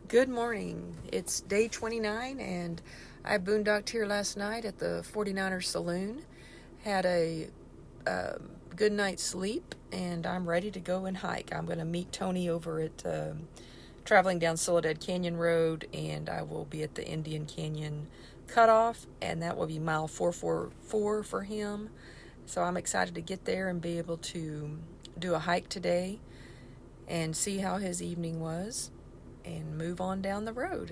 Good morning. It's day 29, and I boondocked here last night at the 49ers Saloon. Had a good night's sleep, and I'm ready to go and hike. I'm going to meet Tony over at traveling down Soladad Canyon Road, and I will be at the Indian Canyon cutoff, and that will be mile 444 for him. So I'm excited to get there and be able to do a hike today and see how his evening was and move on down the road.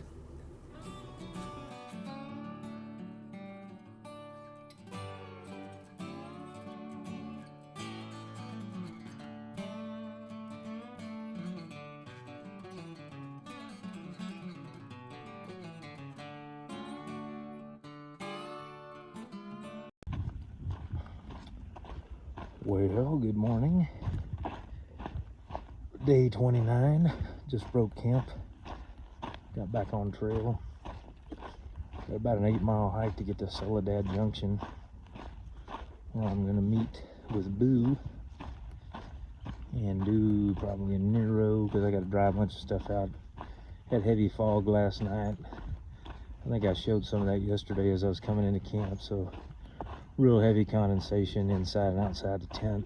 Well, good morning. Day 29, just broke camp, got back on trail. Got about an 8-mile hike to get to Soladad Junction. Well, I'm gonna meet with Boo and do probably a Nero because I got to dry a bunch of stuff out. Had heavy fog last night. I think I showed some of that yesterday as I was coming into camp, so real heavy condensation inside and outside the tent.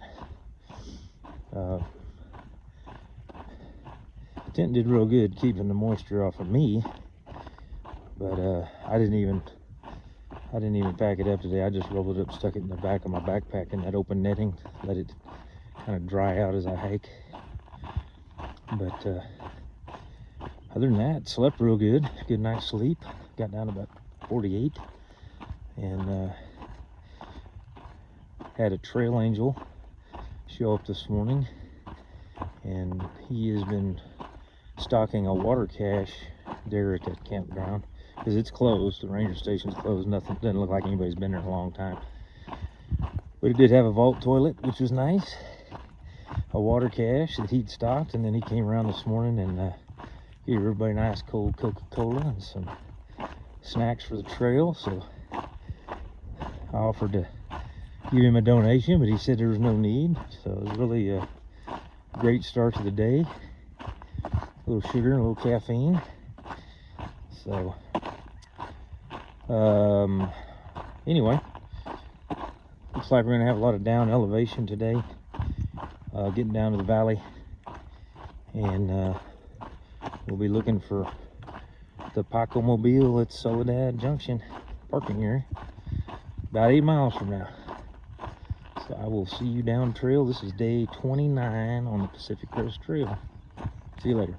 Tent did real good keeping the moisture off of me, but I didn't even pack it up today. I just rolled it up, stuck it in the back of my backpack in that open netting, let it kind of dry out as I hike. But other than that, slept real good. Good night's sleep. Got down to about 48, and had a trail angel show up this morning, and he has been stocking a water cache derrick at campground because it's closed. The ranger station's closed. Nothing, doesn't look like anybody's been there in a long time, but it did have a vault toilet, which was nice. A water cache that he'd stocked, and then he came around this morning and gave everybody a nice cold Coca-Cola and some snacks for the trail. So I offered to give him a donation, but he said there was no need. So it was really a great start to the day. A little sugar and a little caffeine. So anyway, looks like we're gonna have a lot of down elevation today, getting down to the valley, and we'll be looking for the Paco Mobile at Soladad Junction parking area about 8 miles from now. So I will see you down trail. This is day 29 on the Pacific Coast Trail. See you later.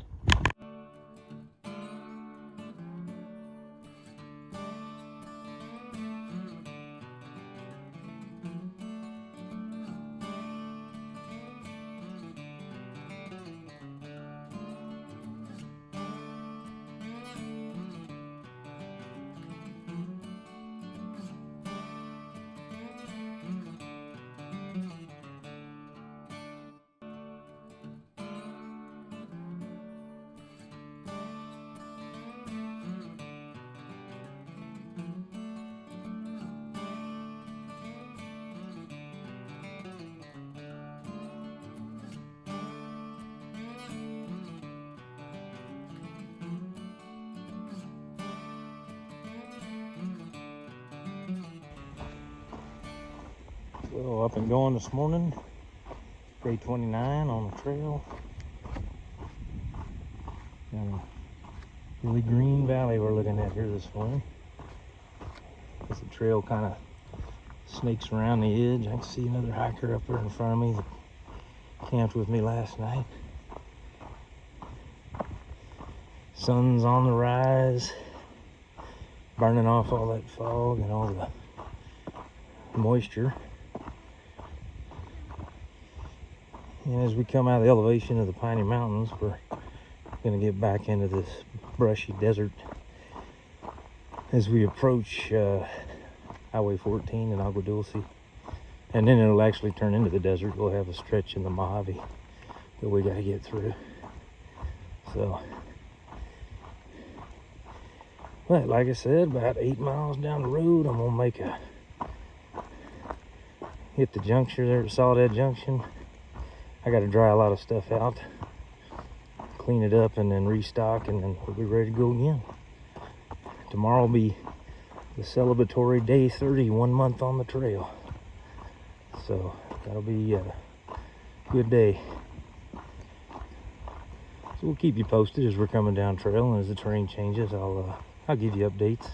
So up and going this morning, day 29 on the trail. Got a really green valley we're looking at here this morning. As the trail kind of snakes around the edge. I can see another hiker up there in front of me that camped with me last night. Sun's on the rise, burning off all that fog and all the moisture. And as we come out of the elevation of the Piney Mountains, we're going to get back into this brushy desert as we approach Highway 14 in Agua Dulce. And then it'll actually turn into the desert. We'll have a stretch in the Mojave that we got to get through. So, but like I said, about 8 miles down the road, I'm going to hit the juncture there at Soladad Junction. I got to dry a lot of stuff out clean it up, and then restock, and then we'll be ready to go again. Tomorrow will be the celebratory day 30, 1 month on the trail. So that'll be a good day. So we'll keep you posted as we're coming down trail, and as the terrain changes, I'll give you updates.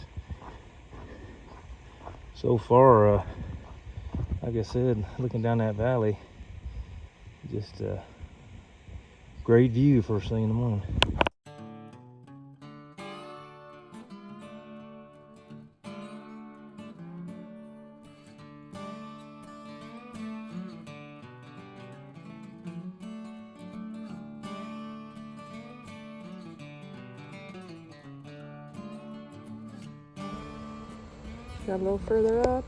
So far, like I said, looking down that valley, just a great view first thing in the morning. Got a little further up,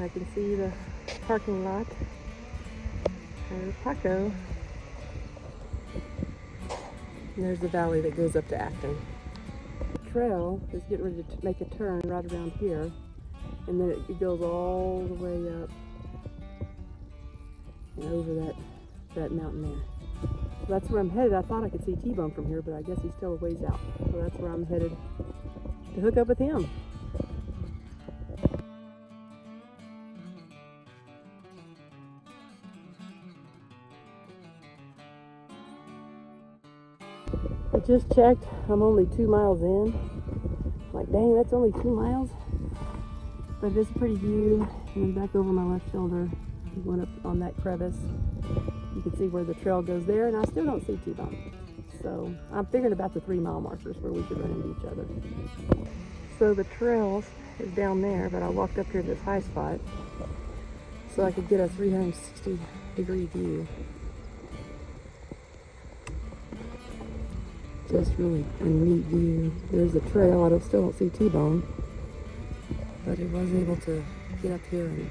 I can see the parking lot. There's Paco. And there's the valley that goes up to Acton. The trail is getting ready to make a turn right around here, and then it goes all the way up and over that mountain there. So that's where I'm headed. I thought I could see TBone from here, but I guess he's still a ways out. So that's where I'm headed to hook up with him. I just checked, I'm only 2 miles in. I'm like, dang, that's only 2 miles. But it's a pretty view. And then back over my left shoulder, we went up on that crevice. You can see where the trail goes there, and I still don't see TBone. So I'm figuring about the 3 mile markers where we should run into each other. So the trail is down there, but I walked up here to this high spot so I could get a 360-degree view. Just really a neat view. There's a trail. I still don't see TBone, but I was able to get up here and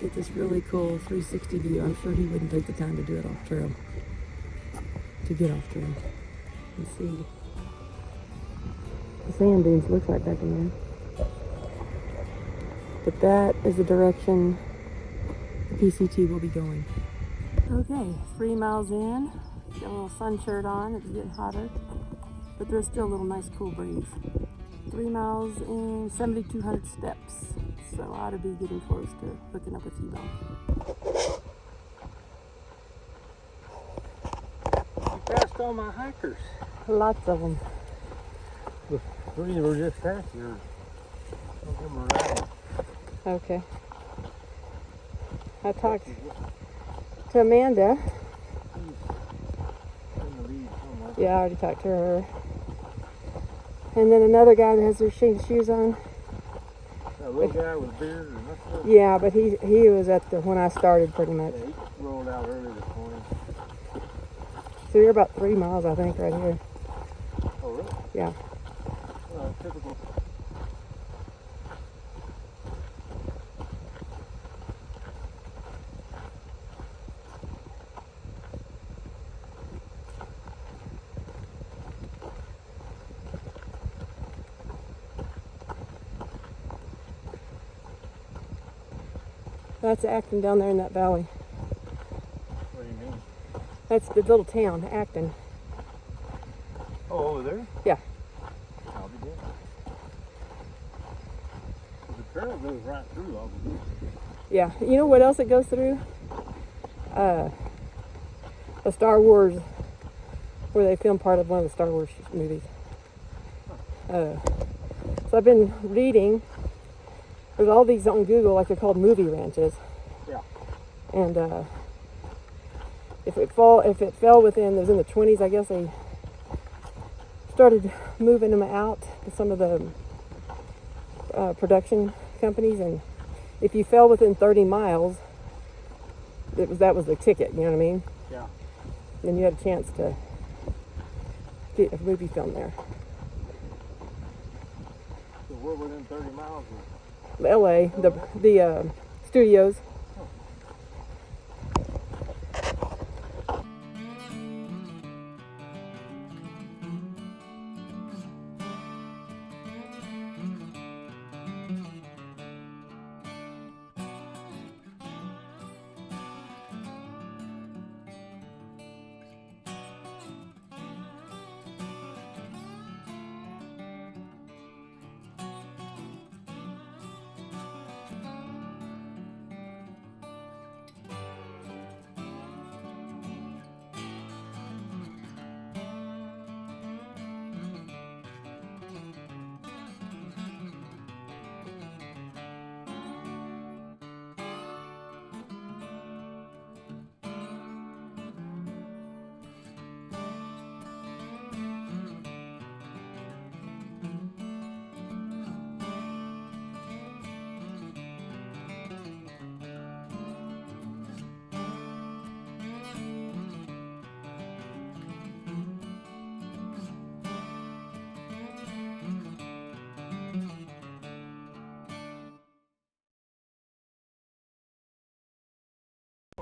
get this really cool 360 view. I'm sure he wouldn't take the time to do it off trail, to get off trail and see the sand dunes look like back in there. But that is the direction the PCT will be going. Okay, 3 miles in. Got a little sun shirt on, it's getting hotter, but there's still a little nice cool breeze. 3 miles and 7,200 steps, so I ought to be getting close to hooking up with TBone. You passed all my hikers. Lots of them. The 3 were just past yours. I'll give them a ride. Okay. I talked to Amanda. Yeah, I already talked to her. And then another guy that has their shoes on. That little guy with beard and that stuff? Yeah, but he was at when I started pretty much. Yeah, he rolled out early this morning. So you're about 3 miles, I think, right here. Oh, really? Yeah. Typical. That's Acton down there in that valley. What do you mean? That's the little town, Acton. Oh, over there? Yeah. I'll be good. The trail goes right through all of this. Yeah. You know what else it goes through? A Star Wars, where they filmed part of one of the Star Wars movies. So I've been reading. There's all these on Google, like they're called movie ranches. Yeah. And if it fell within, it was in the 20s, I guess they started moving them out to some of the production companies, and if you fell within 30 miles, that was the ticket. You know what I mean? Yeah. Then you had a chance to get a movie film there. So we're within 30 miles of LA, the studios.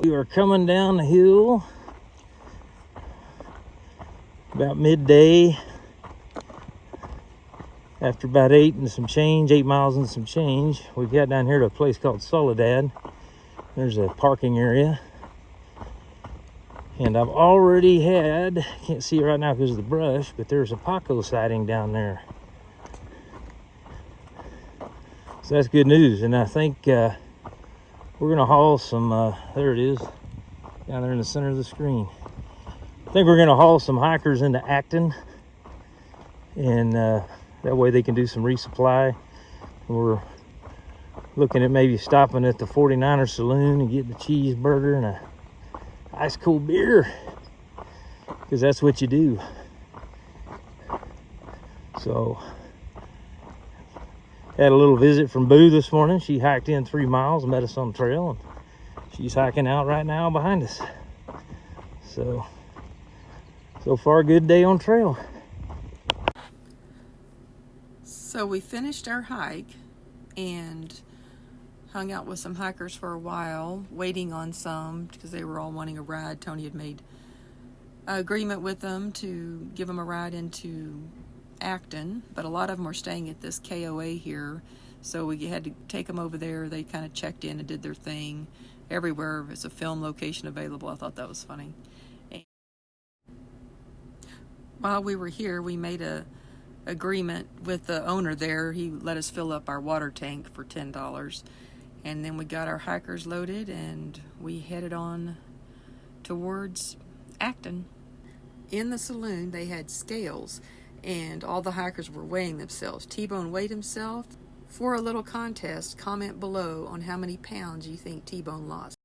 We are coming down the hill about midday after about 8 miles and some change. We got down here to a place called Soladad. There's a parking area. And I've already had, can't see it right now because of the brush, but there's a Paco sighting down there. So that's good news. And I think we're gonna haul some, there it is, down there in the center of the screen. I think we're gonna haul some hikers into Acton, and that way they can do some resupply. We're looking at maybe stopping at the 49er Saloon and getting a cheeseburger and a ice cold beer, because that's what you do. So had a little visit from Boo this morning. She hiked in 3 miles, met us on the trail, and she's hiking out right now behind us. So far, good day on trail. So we finished our hike and hung out with some hikers for a while, waiting on some because they were all wanting a ride. Tony had made an agreement with them to give them a ride into Acton, but a lot of them were staying at this KOA here, so we had to take them over there. They kind of checked in and did their thing. Everywhere is a film location available. I thought that was funny. And while we were here, we made a agreement with the owner there. He let us fill up our water tank for $10. And then we got our hikers loaded and we headed on towards Acton. In the saloon, they had scales and all the hikers were weighing themselves. TBone weighed himself. For a little contest, comment below on how many pounds you think TBone lost.